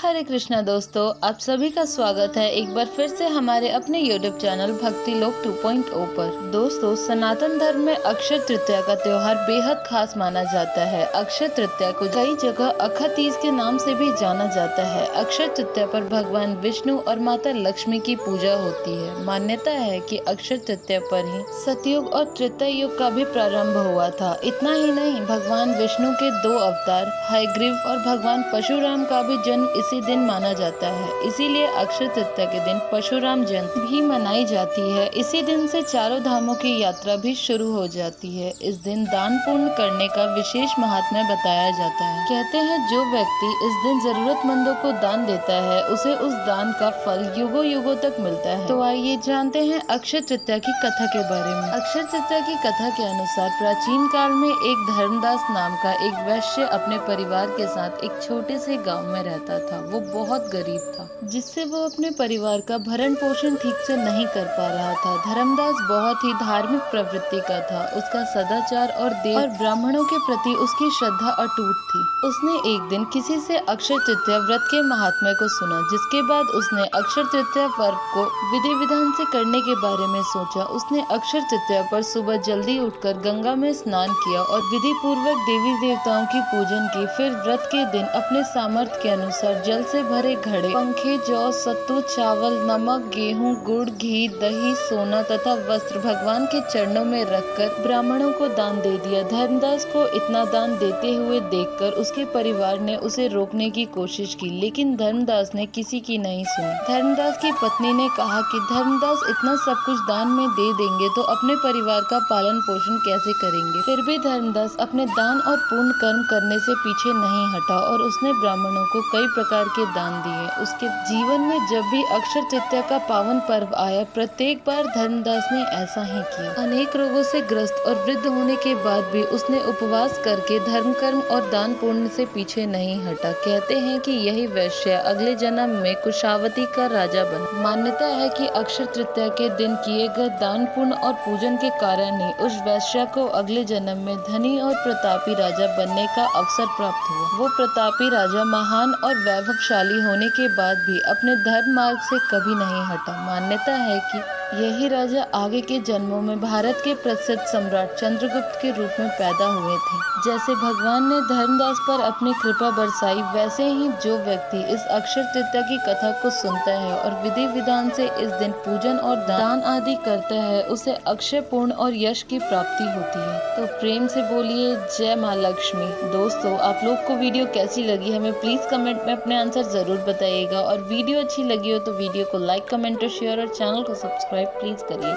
हरे कृष्णा दोस्तों, आप सभी का स्वागत है एक बार फिर से हमारे अपने YouTube चैनल भक्ति लोक 2.0 पर। दोस्तों, सनातन धर्म में अक्षय तृतीया का त्योहार बेहद खास माना जाता है। अक्षय तृतीया को कई जगह अखा तीज के नाम से भी जाना जाता है। अक्षय तृतीया पर भगवान विष्णु और माता लक्ष्मी की पूजा होती है। मान्यता है कि अक्षय तृतीया पर ही सतयुग और त्रेता युग का भी प्रारंभ हुआ था। इतना ही नहीं, भगवान विष्णु के 2 अवतार हयग्रीव और भगवान परशुराम का भी जन्म इसी दिन माना जाता है। इसीलिए अक्षय तृतीया के दिन परशुराम जयंती भी मनाई जाती है। इसी दिन से चारों धामों की यात्रा भी शुरू हो जाती है। इस दिन दान पुण्य करने का विशेष महात्म्य बताया जाता है। कहते हैं जो व्यक्ति इस दिन जरूरतमंदों को दान देता है, उसे उस दान का फल युगों युगों तक मिलता है। तो आइए जानते हैं अक्षय तृतीया की कथा के बारे में। अक्षय तृतीया की कथा के अनुसार प्राचीन काल में एक धर्मदास नाम का एक वैश्य अपने परिवार के साथ एक छोटे से गांव में रहता था। वो बहुत गरीब था, जिससे वो अपने परिवार का भरण पोषण ठीक से नहीं कर पा रहा था। धर्मदास बहुत ही धार्मिक प्रवृत्ति का था। उसका सदाचार और देव और ब्राह्मणों के प्रति उसकी श्रद्धा अटूट थी। उसने एक दिन किसी से अक्षय तृतीया व्रत के महात्म्य को सुना, जिसके बाद उसने अक्षय तृतीया पर्व को विधि विधान से करने के बारे में सोचा। उसने अक्षय तृतीया पर सुबह जल्दी उठकर गंगा में स्नान किया और विधि पूर्वक देवी देवताओं की पूजन की। फिर व्रत के दिन अपने सामर्थ्य के अनुसार जल से भरे घड़े, पंखे, जौ, सत्तू, चावल, नमक, गेहूं, गुड़, घी, दही, सोना तथा वस्त्र भगवान के चरणों में रखकर ब्राह्मणों को दान दे दिया। धर्मदास को इतना दान देते हुए देखकर उसके परिवार ने उसे रोकने की कोशिश की, लेकिन धर्मदास ने किसी की नहीं सुनी। धर्मदास की पत्नी ने कहा कि धर्मदास इतना सब कुछ दान में दे देंगे तो अपने परिवार का पालन पोषण कैसे करेंगे। फिर भी धर्मदास अपने दान और पुण्य कर्म करने से पीछे नहीं हटा और उसने ब्राह्मणों को कई प्रकार के दान दिए। उसके जीवन में जब भी अक्षय तृतीया का पावन पर्व आया, प्रत्येक बार धर्मदास ने ऐसा ही किया। अनेक रोगों से ग्रस्त और वृद्ध होने के बाद भी उसने उपवास करके धर्म कर्म और दान पुण्य से पीछे नहीं हटा। कहते हैं कि यही वैश्य अगले जन्म में कुशावती का राजा बना। मान्यता है कि अक्षय तृतीया के दिन किए गए दान पुण्य और पूजन के कारण ही उस वैश्य को अगले जन्म में धनी और प्रतापी राजा बनने का अवसर प्राप्त हुआ। वो प्रतापी राजा महान और वैभवशाली होने के बाद भी अपने धर्म मार्ग से कभी नहीं हटा। मान्यता है कि यही राजा आगे के जन्मों में भारत के प्रसिद्ध सम्राट चंद्रगुप्त के रूप में पैदा हुए थे। जैसे भगवान ने धर्मदास पर अपनी कृपा बरसाई, वैसे ही जो व्यक्ति इस अक्षय तृतीया की कथा को सुनता है और विधि विधान से इस दिन पूजन और दान आदि करता है, उसे अक्षय पूर्ण और यश की प्राप्ति होती है। तो प्रेम से बोलिए जय माँ लक्ष्मी। दोस्तों, आप लोग को वीडियो कैसी लगी हमें प्लीज कमेंट में अपने आंसर जरूर बताइएगा, और वीडियो अच्छी लगी हो तो वीडियो को लाइक, कमेंट और शेयर और चैनल को सब्सक्राइब प्लीज करिए।